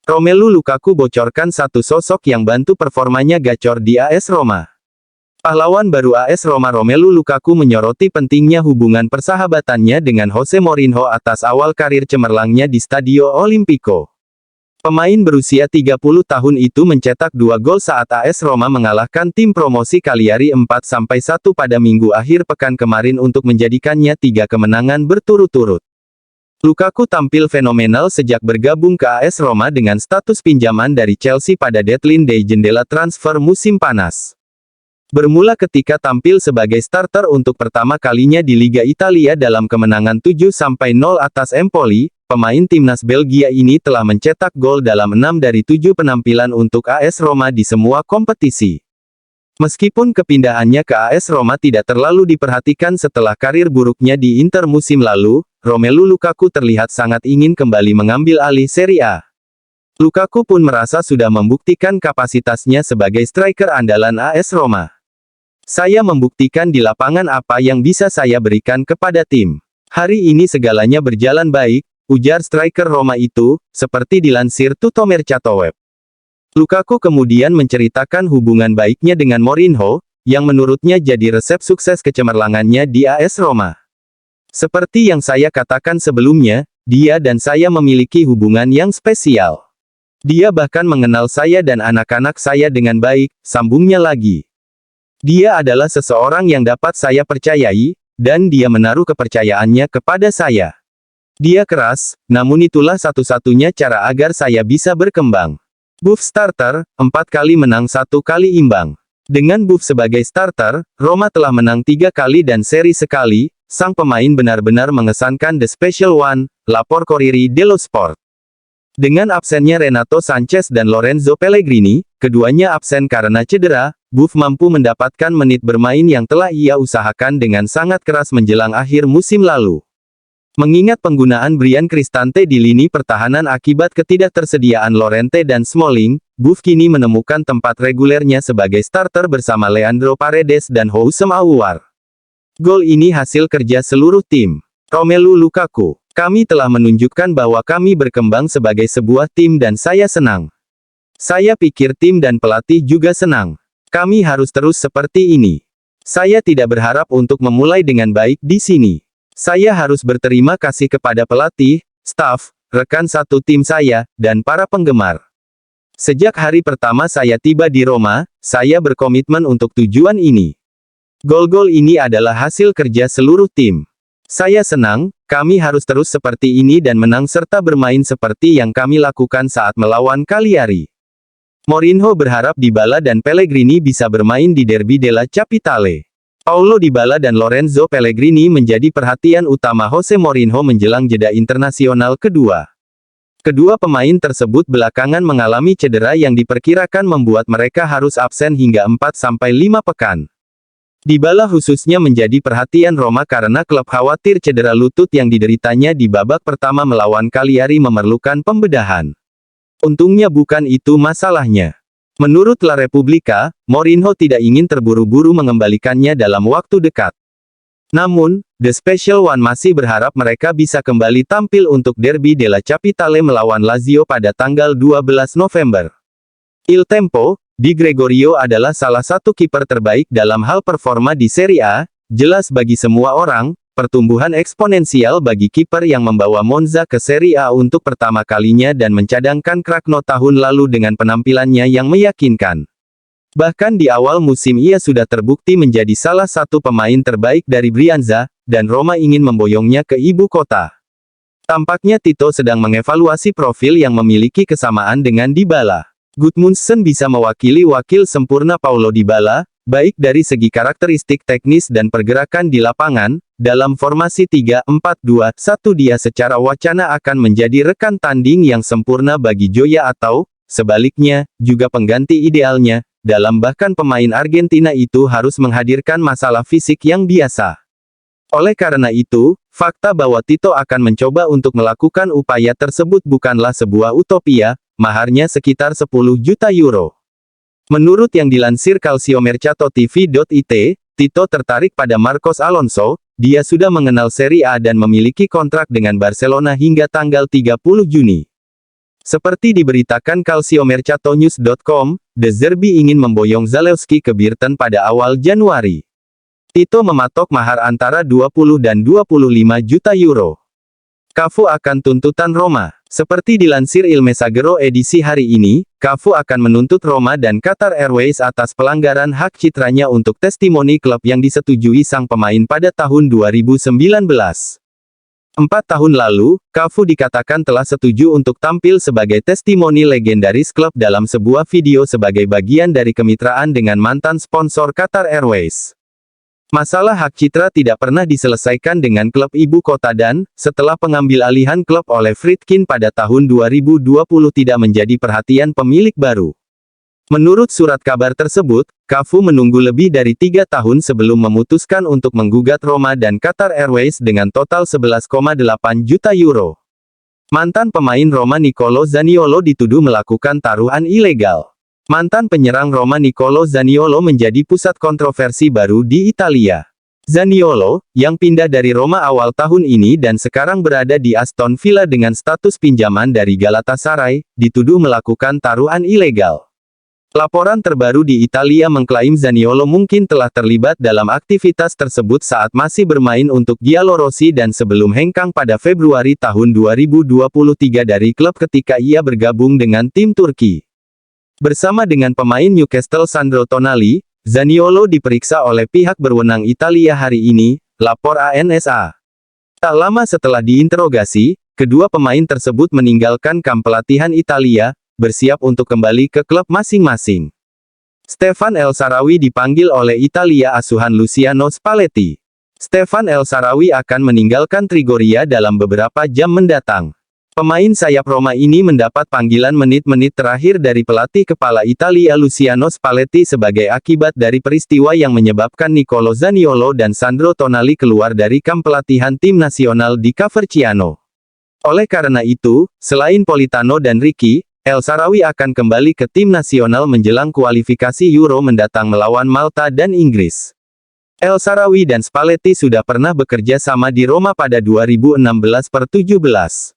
Romelu Lukaku bocorkan satu sosok yang bantu performanya gacor di AS Roma. Pahlawan baru AS Roma Romelu Lukaku menyoroti pentingnya hubungan persahabatannya dengan Jose Mourinho atas awal karir cemerlangnya di Stadio Olimpico. Pemain berusia 30 tahun itu mencetak 2 gol saat AS Roma mengalahkan tim promosi Cagliari 4-1 pada minggu akhir pekan kemarin untuk menjadikannya 3 kemenangan berturut-turut. Lukaku tampil fenomenal sejak bergabung ke AS Roma dengan status pinjaman dari Chelsea pada deadline day jendela transfer musim panas. Bermula ketika tampil sebagai starter untuk pertama kalinya di Liga Italia dalam kemenangan 7-0 atas Empoli, pemain timnas Belgia ini telah mencetak gol dalam 6 dari 7 penampilan untuk AS Roma di semua kompetisi. Meskipun kepindahannya ke AS Roma tidak terlalu diperhatikan setelah karir buruknya di Inter musim lalu, Romelu Lukaku terlihat sangat ingin kembali mengambil alih Serie A. Lukaku pun merasa sudah membuktikan kapasitasnya sebagai striker andalan AS Roma. Saya membuktikan di lapangan apa yang bisa saya berikan kepada tim. Hari ini segalanya berjalan baik, ujar striker Roma itu, seperti dilansir Tutto Mercato Web. Lukaku kemudian menceritakan hubungan baiknya dengan Mourinho, yang menurutnya jadi resep sukses kecemerlangannya di AS Roma. Seperti yang saya katakan sebelumnya, dia dan saya memiliki hubungan yang spesial. Dia bahkan mengenal saya dan anak-anak saya dengan baik, sambungnya lagi. Dia adalah seseorang yang dapat saya percayai, dan dia menaruh kepercayaannya kepada saya. Dia keras, namun itulah satu-satunya cara agar saya bisa berkembang. Buff starter, 4 kali menang 1 kali imbang. Dengan Buff sebagai starter, Roma telah menang 3 kali dan seri sekali. Sang pemain benar-benar mengesankan The Special One, lapor Corriere dello Sport. Dengan absennya Renato Sanchez dan Lorenzo Pellegrini, keduanya absen karena cedera, Buff mampu mendapatkan menit bermain yang telah ia usahakan dengan sangat keras menjelang akhir musim lalu. Mengingat penggunaan Bryan Cristante di lini pertahanan akibat ketidaktersediaan Llorente dan Smalling, Buff kini menemukan tempat regulernya sebagai starter bersama Leandro Paredes dan Houssem Aouar. Gol ini hasil kerja seluruh tim. Romelu Lukaku. Kami telah menunjukkan bahwa kami berkembang sebagai sebuah tim dan saya senang. Saya pikir tim dan pelatih juga senang. Kami harus terus seperti ini. Saya tidak berharap untuk memulai dengan baik di sini. Saya harus berterima kasih kepada pelatih, staf, rekan satu tim saya, dan para penggemar. Sejak hari pertama saya tiba di Roma, saya berkomitmen untuk tujuan ini. Gol-gol ini adalah hasil kerja seluruh tim. Saya senang, kami harus terus seperti ini dan menang serta bermain seperti yang kami lakukan saat melawan Cagliari. Mourinho berharap Dybala dan Pellegrini bisa bermain di Derby della Capitale. Paulo Dybala dan Lorenzo Pellegrini menjadi perhatian utama Jose Mourinho menjelang jeda internasional kedua. Kedua pemain tersebut belakangan mengalami cedera yang diperkirakan membuat mereka harus absen hingga 4-5 pekan. Dybala khususnya menjadi perhatian Roma karena klub khawatir cedera lutut yang dideritanya di babak pertama melawan Cagliari memerlukan pembedahan. Untungnya bukan itu masalahnya. Menurut La Repubblica, Mourinho tidak ingin terburu-buru mengembalikannya dalam waktu dekat. Namun, The Special One masih berharap mereka bisa kembali tampil untuk Derby della Capitale melawan Lazio pada tanggal 12 November. Il Tempo, Di Gregorio adalah salah satu kiper terbaik dalam hal performa di Serie A, jelas bagi semua orang. Pertumbuhan eksponensial bagi kiper yang membawa Monza ke Serie A untuk pertama kalinya dan mencadangkan Cragno tahun lalu dengan penampilannya yang meyakinkan. Bahkan di awal musim ia sudah terbukti menjadi salah satu pemain terbaik dari Brianza, dan Roma ingin memboyongnya ke ibu kota. Tampaknya Tito sedang mengevaluasi profil yang memiliki kesamaan dengan Dybala. Gudmundsson bisa mewakili wakil sempurna Paulo Dybala, baik dari segi karakteristik teknis dan pergerakan di lapangan. Dalam formasi 3-4-2-1 dia secara wacana akan menjadi rekan tanding yang sempurna bagi Joya atau, sebaliknya, juga pengganti idealnya, dalam bahkan pemain Argentina itu harus menghadirkan masalah fisik yang biasa. Oleh karena itu, fakta bahwa Tito akan mencoba untuk melakukan upaya tersebut bukanlah sebuah utopia, maharnya sekitar 10 juta euro. Menurut yang dilansir calciomercato.tv.it, Tito tertarik pada Marcos Alonso. Dia sudah mengenal Serie A dan memiliki kontrak dengan Barcelona hingga tanggal 30 Juni. Seperti diberitakan calciomercatonews.com, De Zerbi ingin memboyong Zalewski ke Brighton pada awal Januari. Tito mematok mahar antara 20 dan 25 juta euro. Cafu akan tuntutan Roma. Seperti dilansir Il Messaggero edisi hari ini, Cafu akan menuntut Roma dan Qatar Airways atas pelanggaran hak citranya untuk testimoni klub yang disetujui sang pemain pada tahun 2019. 4 tahun lalu, Cafu dikatakan telah setuju untuk tampil sebagai testimoni legendaris klub dalam sebuah video sebagai bagian dari kemitraan dengan mantan sponsor Qatar Airways. Masalah hak citra tidak pernah diselesaikan dengan klub ibu kota dan, setelah pengambil alihan klub oleh Friedkin pada tahun 2020 tidak menjadi perhatian pemilik baru. Menurut surat kabar tersebut, Cafu menunggu lebih dari 3 tahun sebelum memutuskan untuk menggugat Roma dan Qatar Airways dengan total 11,8 juta euro. Mantan pemain Roma Nicolo Zaniolo dituduh melakukan taruhan ilegal. Mantan penyerang Roma Nicolo Zaniolo menjadi pusat kontroversi baru di Italia. Zaniolo, yang pindah dari Roma awal tahun ini dan sekarang berada di Aston Villa dengan status pinjaman dari Galatasaray, dituduh melakukan taruhan ilegal. Laporan terbaru di Italia mengklaim Zaniolo mungkin telah terlibat dalam aktivitas tersebut saat masih bermain untuk Giallorossi dan sebelum hengkang pada Februari tahun 2023 dari klub ketika ia bergabung dengan tim Turki. Bersama dengan pemain Newcastle Sandro Tonali, Zaniolo diperiksa oleh pihak berwenang Italia hari ini, lapor ANSA. Tak lama setelah diinterogasi, kedua pemain tersebut meninggalkan kamp pelatihan Italia, bersiap untuk kembali ke klub masing-masing. Stefan El Shaarawy dipanggil oleh Italia asuhan Luciano Spalletti. Stefan El Shaarawy akan meninggalkan Trigoria dalam beberapa jam mendatang. Pemain sayap Roma ini mendapat panggilan menit-menit terakhir dari pelatih kepala Italia Luciano Spalletti sebagai akibat dari peristiwa yang menyebabkan Nicolo Zaniolo dan Sandro Tonali keluar dari kamp pelatihan tim nasional di Coverciano. Oleh karena itu, selain Politano dan Ricky, El Shaarawy akan kembali ke tim nasional menjelang kualifikasi Euro mendatang melawan Malta dan Inggris. El Shaarawy dan Spalletti sudah pernah bekerja sama di Roma pada 2016-17.